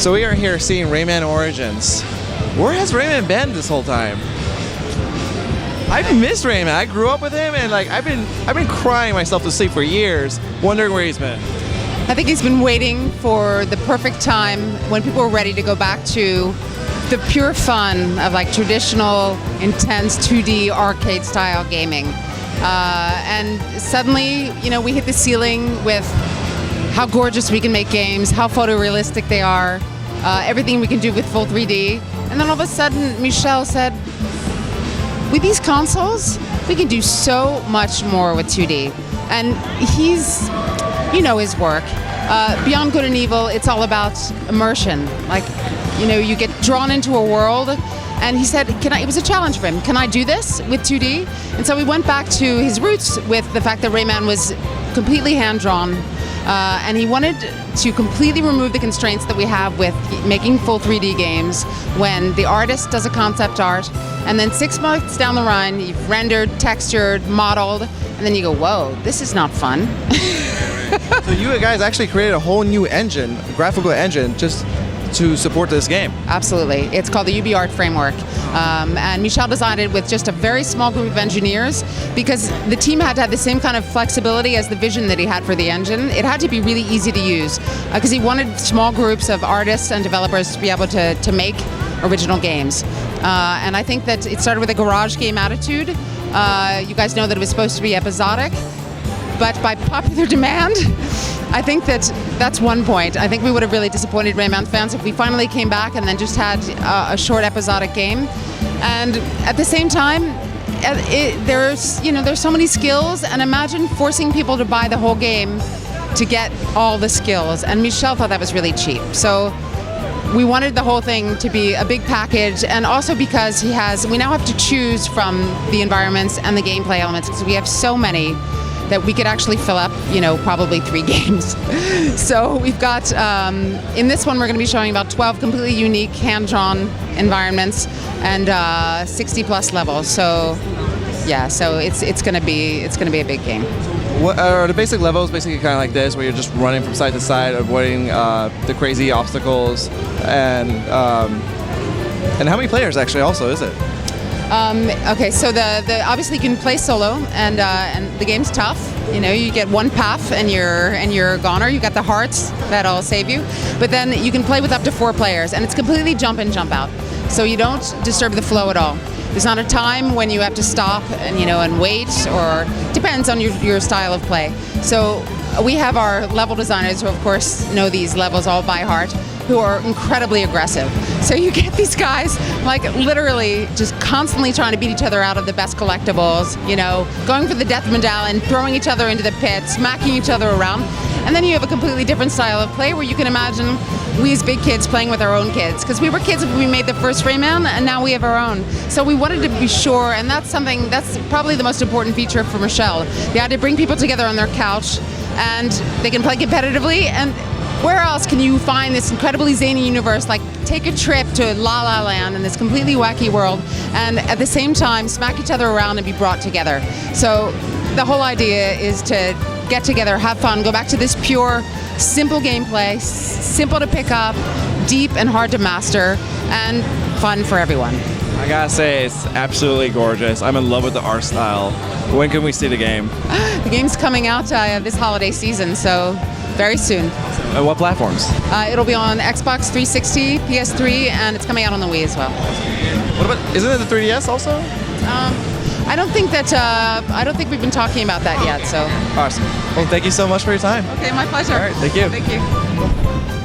So we are here seeing Rayman Origins. Where has Rayman been this whole time? I've missed Rayman. I grew up with him, and like I've been crying myself to sleep for years, wondering where he's been. I think he's been waiting for the perfect time when people are ready to go back to the pure fun of like traditional, intense 2D arcade style gaming. And suddenly, you know, we hit the ceiling with how gorgeous we can make games, how photorealistic they are, everything we can do with full 3D. And then all of a sudden, Michel said, with these consoles, we can do so much more with 2D. And he's, you know his work. Beyond Good and Evil, it's all about immersion. Like, you know, you get drawn into a world. And he said, it was a challenge for him. Can I do this with 2D? And so we went back to his roots with the fact that Rayman was completely hand-drawn. And he wanted to completely remove the constraints that we have with making full 3D games when the artist does a concept art, and then 6 months down the line, you've rendered, textured, modeled, and then you go, whoa, this is not fun. So you guys actually created a whole new engine, graphical engine, just to support this game. Absolutely. It's called the UbiArt framework. And Michel designed it with just a very small group of engineers because the team had to have the same kind of flexibility as the vision that he had for the engine. It had to be really easy to use because he wanted small groups of artists and developers to be able to make original games. And I think that it started with a garage game attitude. You guys know that it was supposed to be episodic, but by popular demand, I think that's one point. I think we would have really disappointed Rayman fans if we finally came back and then just had a short episodic game. And at the same time, there's so many skills, and imagine forcing people to buy the whole game to get all the skills. And Michel thought that was really cheap. So we wanted the whole thing to be a big package, and also because we now have to choose from the environments and the gameplay elements because we have so many that we could actually fill up, probably 3 games. So we've got, in this one, we're going to be showing about 12 completely unique hand-drawn environments and 60 plus levels. So, yeah, so it's going to be a big game. What are the basic levels? Basically, kind of like this, where you're just running from side to side, avoiding the crazy obstacles, and how many players actually also is it? Okay, so the obviously you can play solo, and the game's tough. You get one path and you're goner. You got the hearts that'll save you, but then you can play with up to 4 players, and it's completely jump in, jump out. So you don't disturb the flow at all. There's not a time when you have to stop and wait, or depends on your style of play. So we have our level designers who of course know these levels all by heart, who are incredibly aggressive. So you get these guys like literally just constantly trying to beat each other out of the best collectibles, going for the death medallion, throwing each other into the pit, smacking each other around. And then you have a completely different style of play where you can imagine we as big kids playing with our own kids. Because we were kids when we made the first Rayman, and now we have our own. So we wanted to be sure, and that's probably the most important feature for Michel. They had to bring people together on their couch, and they can play competitively. And where else can you find this incredibly zany universe? Like, take a trip to La La Land in this completely wacky world, and at the same time smack each other around and be brought together. So the whole idea is to get together, have fun, go back to this pure, simple gameplay, simple to pick up, deep and hard to master, and fun for everyone. I gotta say, it's absolutely gorgeous. I'm in love with the art style. When can we see the game? The game's coming out this holiday season, so very soon. And what platforms? It'll be on Xbox 360, PS3, and it's coming out on the Wii as well. What about, isn't it the 3DS also? I don't think we've been talking about that yet, so. Awesome. Well, thank you so much for your time. Okay, my pleasure. All right, thank you. Thank you.